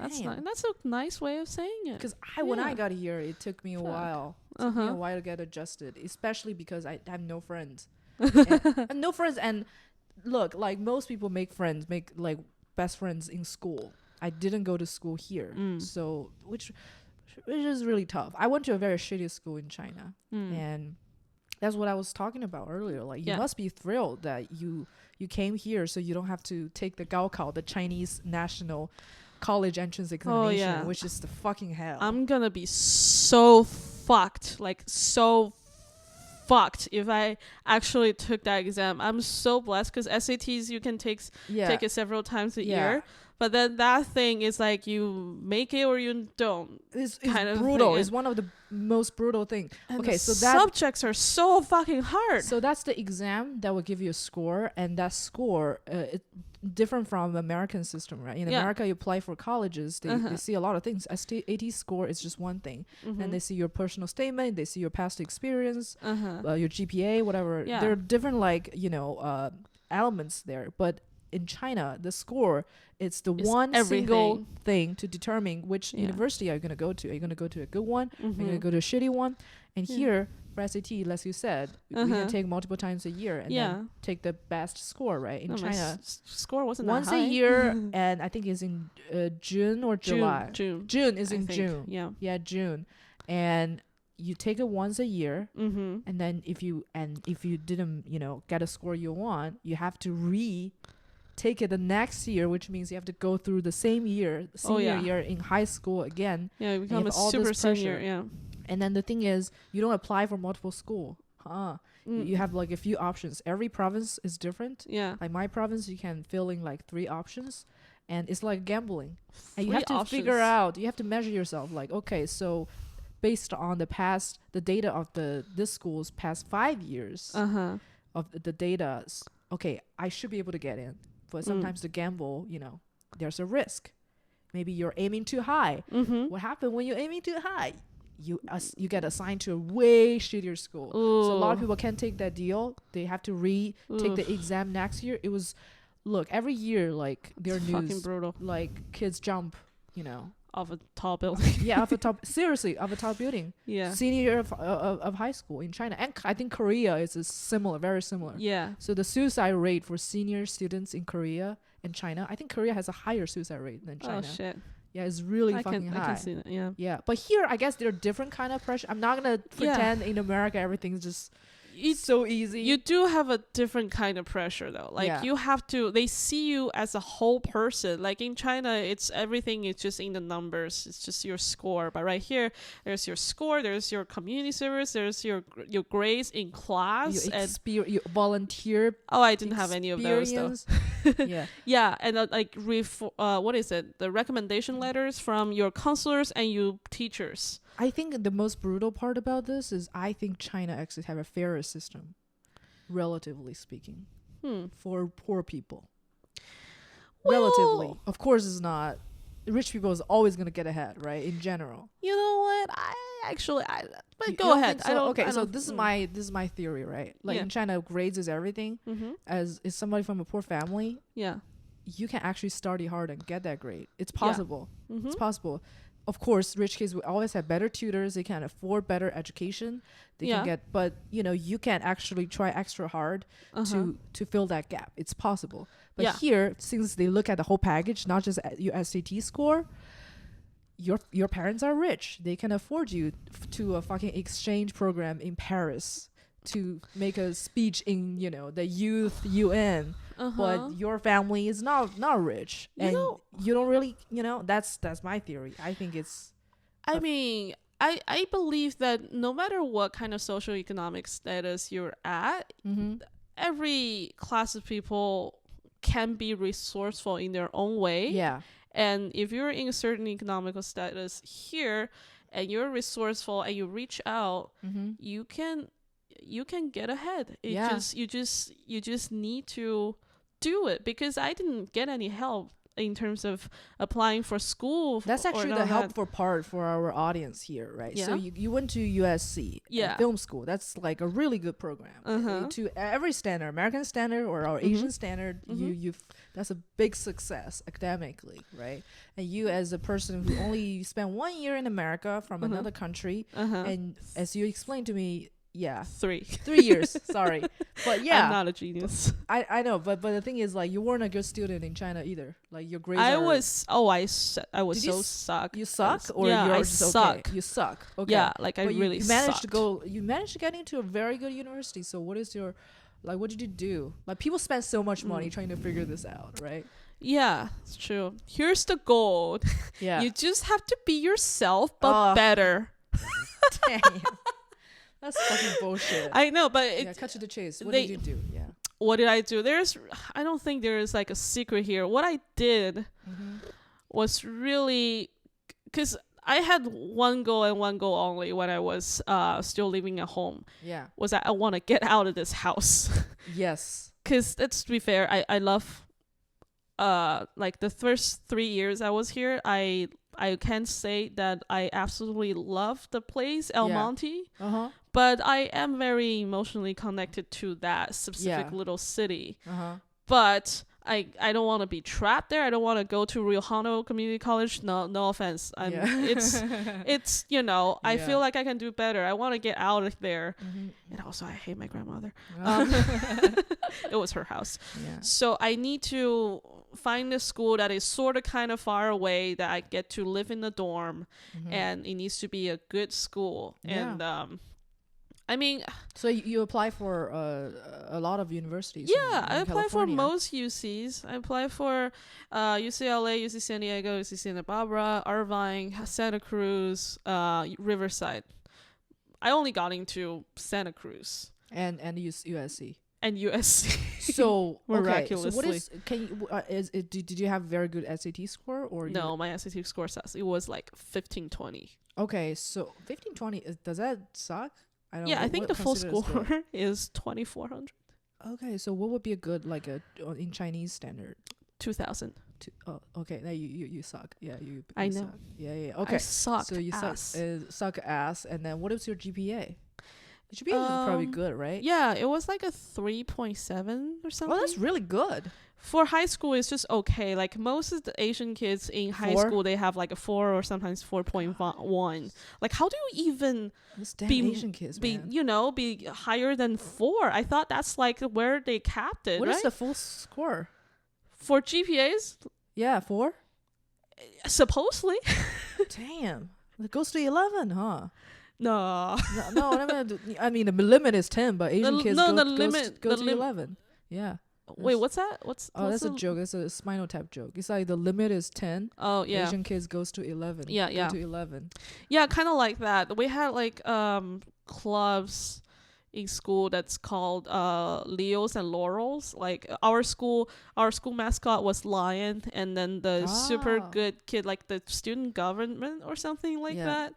That's a nice way of saying it. Because when I got here, it took me a while. It took me a while to get adjusted, especially because I have no friends. and no friends. And look, like most people make like best friends in school. I didn't go to school here, so which is really tough. I went to a very shitty school in China, and that's what I was talking about earlier. Like you must be thrilled that you came here, so you don't have to take the Gaokao, the Chinese national college entrance examination, which is the fucking hell. I'm gonna be so fucked if I actually took that exam. I'm so blessed because SATs you can take it several times a year, but then that thing is like you make it or you don't. It's brutal. It's one of the most brutal things. Okay, so that subjects are so fucking hard. So that's the exam that will give you a score, and that score it different from the American system, right? In America, you apply for colleges, they see a lot of things. SAT score is just one thing, and they see your personal statement, they see your past experience, your GPA, whatever. There are different elements there, but in China, the score, it's one single thing to determine which university are you going to go to. Are you going to go to a good one? Are you going to go to a shitty one? And here, for SAT, as you said, we can take multiple times a year and then take the best score, right? In China, score wasn't once that high. a year, and I think it's in June or July. June is in June. Yeah, June. And you take it once a year, and then if you didn't, get a score you want, you have to take it the next year, which means you have to go through the same year, year in high school again. Yeah, you become a super senior. Yeah. And then the thing is, you don't apply for multiple school. You have like a few options. Every province is different. Yeah. Like my province, you can fill in like 3 options, and it's like gambling. And you have to figure out. You have to measure yourself. Like, okay, so based on the data of this school's past 5 years of the data, okay, I should be able to get in. But sometimes the gamble, there's a risk. Maybe you're aiming too high. What happened when you're aiming too high? You get assigned to a way shittier school. Ooh. So a lot of people can't take that deal. They have to take the exam next year. It was, every year, like, there are news. Fucking brutal. Like, kids jump, off a tall building. off a tall building. Yeah. Senior year of high school in China. And I think Korea is very similar. Yeah. So the suicide rate for senior students in Korea and China, I think Korea has a higher suicide rate than China. Oh, shit. Yeah, it's really fucking high. I can see that, yeah. Yeah, but here, I guess there are different kind of pressure. I'm not going to pretend in America everything's just so easy. You do have a different kind of pressure, though. Like, you have to, they see you as a whole person. Like, in China, everything is just in the numbers. It's just your score. But right here, there's your score, there's your community service, there's your grades in class. You volunteer. Oh, I didn't have any of those, though. Yeah, and what is it? The recommendation letters from your counselors and your teachers. I think the most brutal part about this is I think China actually have a fairer system, relatively speaking, for poor people. Well, relatively. Of course it's not. Rich people is always going to get ahead, right? In general. You know what? But go ahead. So? So this is my theory, right? Like in China, grades is everything. As is somebody from a poor family, you can actually study hard and get that grade. It's possible. It's possible. Of course, rich kids will always have better tutors. They can afford better education. They can get, but you can actually try extra hard to fill that gap. It's possible. But here, since they look at the whole package, not just your SAT score, your parents are rich. They can afford you to a fucking exchange program in Paris to make a speech in the youth UN. But your family is not rich, and you don't really that's my theory. I think it's I believe that no matter what kind of socioeconomic status you're at, every class of people can be resourceful in their own way. And if you're in a certain economical status here and you're resourceful and you reach out, you can get ahead. You just need to do it, because I didn't get any help in terms of applying for school. That's actually the helpful part for our audience here, right? Yeah. So you went to USC, film school. That's like a really good program. To every standard, American standard or our Asian standard, that's a big success academically, right? And you, as a person who only spent 1 year in America from another country, and as you explained to me, 3 years, sorry, but I'm not a genius. I know, but the thing is, like, you weren't a good student in China either. Like, your grades I was so suck. You suck? Or I suck. Okay? You suck. Okay. Yeah, like, but you managed to get into a very good university. So what is your, like, what did you do? Like, people spend so much money trying to figure this out, right? Yeah, it's true. Here's the goal. Yeah. You just have to be yourself, but better. Damn. That's fucking bullshit. I know, but cut to the chase. What did you do? Yeah. What did I do? I don't think there is like a secret here. What I did was really, because I had one goal and one goal only when I was still living at home. Yeah. Was that I want to get out of this house. Yes. Because let's be fair, I love, like the first 3 years I was here, I can say that I absolutely love the place, El Monte. But I am very emotionally connected to that specific little city. But I don't want to be trapped there. I don't want to go to Rio Hondo Community College. No offense. It's I feel like I can do better. I want to get out of there. And also I hate my grandmother. It was her house. So I need to find a school that is sort of kind of far away, that I get to live in the dorm, and it needs to be a good school. And I mean, so you apply for a lot of universities. I apply for most UCs. I apply for UCLA, UC San Diego, UC Santa Barbara, Irvine, Santa Cruz, Riverside. I only got into Santa Cruz and USC. And USC. So miraculously. So what is? Did you have very good SAT score or no? My SAT score it was like 1520. Okay, so 1520 does that suck? I think the full score is 2400. Okay, so what would be a good, like, in Chinese standard? 2000. Okay, now you suck. Yeah, you I know. Suck. Yeah. Okay, I suck. So you ass. suck ass, and then what is your GPA? The GPA is probably good, right? Yeah, it was like a 3.7 or something. Oh, that's really good. For high school, it's just okay. Like, most of the Asian kids in high school, they have like a 4 or sometimes 4.1. Like, how do you even be Asian kids, be higher than 4? I thought that's like where they capped it. What right? is the full score for GPAs? Yeah, 4. Supposedly. Damn, it goes to 11, huh? No. I mean, the limit is 10, but Asian kids go to 11. Yeah. Wait, what's that? That's a joke. It's a Spinal Tap joke. It's like the limit is 10. Oh, yeah. Asian kids goes to 11. Yeah. Go to 11. Yeah, kind of like that. We had like clubs in school that's called Leos and Laurels. Like, our school mascot was lion, and then the super good kid, like the student government or something like that.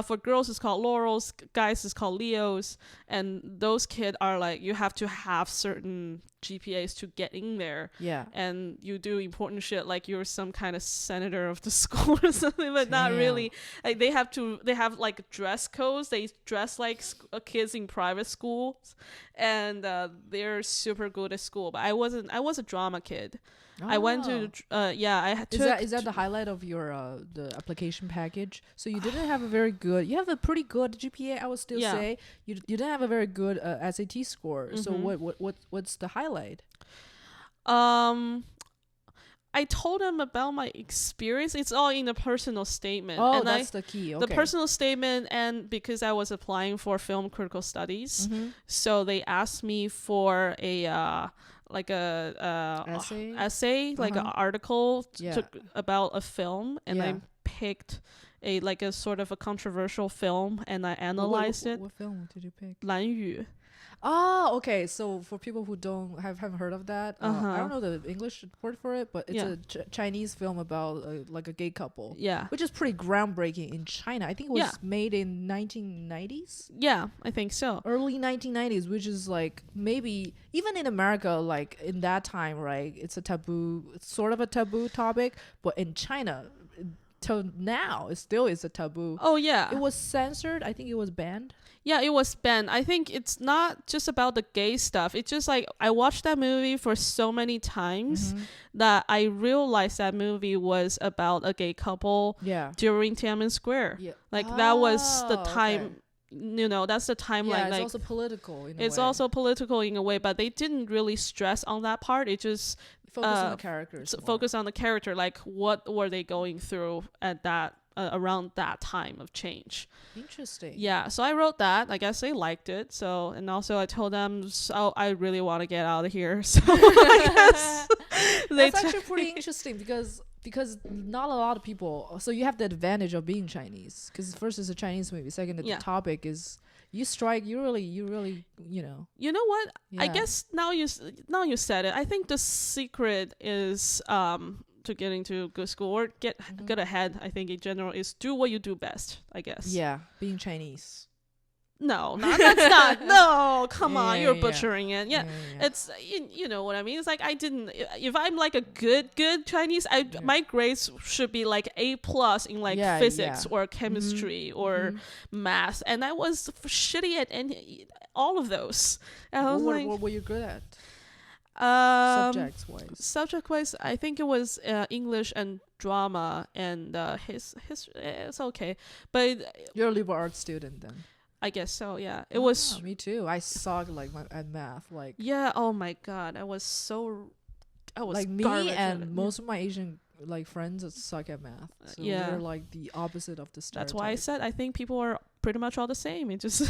For girls, it's called Laurels. Guys, it's called Leos. And those kids are like, you have to have certain GPAs to get in there. Yeah. And you do important shit, like you're some kind of senator of the school or something, but not really. Like, they have like dress codes. They dress like kids in private schools, and they're super good at school. But I was a drama kid. I went to I had to. Is that the highlight of your the application package? So you didn't have a very good. You have a pretty good GPA, I would still say. You didn't have a very good SAT score. So what's the highlight? I told them about my experience. It's all in the personal statement. Oh, and that's the key. Okay. The personal statement, and because I was applying for film critical studies, so they asked me for a essay, like an article about a film, and I picked a sort of a controversial film, and I analyzed it. What film did you pick? 蓝雨. Oh, okay. So for people who haven't heard of that, I don't know the English word for it, but it's a Chinese film about like a gay couple. Yeah. Which is pretty groundbreaking in China. I think it was made in 1990s. Yeah, I think so. Early 1990s, which is like maybe even in America, like in that time, right? It's sort of a taboo topic, but in China, till now, it still is a taboo. Oh yeah. It was censored. I think it was banned. Yeah, it was banned. I think it's not just about the gay stuff. It's just like I watched that movie for so many times that I realized that movie was about a gay couple during Tiananmen Square. Yeah. Like that was the time, that's the timeline. Yeah, it's like, also political in a way. It's also political in a way, but they didn't really stress on that part. It just focus on the characters. Focus on the character, like what were they going through at that around that time of change. Interesting. Yeah, so I wrote that. I guess they liked it. So, and also I told them, I really want to get out of here. So I guess that's actually pretty interesting because not a lot of people. So you have the advantage of being Chinese because first it's a Chinese movie. Second, the topic is you really. You know what? Yeah. I guess now you said it. I think the secret is to getting to good school or get ahead, I think in general, is do what you do best, I guess. Yeah, being Chinese. No, that's not. No, come on, you're butchering it. Yeah, it's you know what I mean. It's like if I'm like a good Chinese, my grades should be like A+ in like physics or chemistry or math, and I was shitty at all of those. And I was what were you good at? Subject wise, I think it was English and drama and his it's okay, but you're a liberal arts student then. I guess so. Yeah, it was. Me too. I suck at math. Like oh my god, I was like me and most of my Asian like friends suck at math. So we're like the opposite of the stereotype. That's why I said I think people are pretty much all the same. It just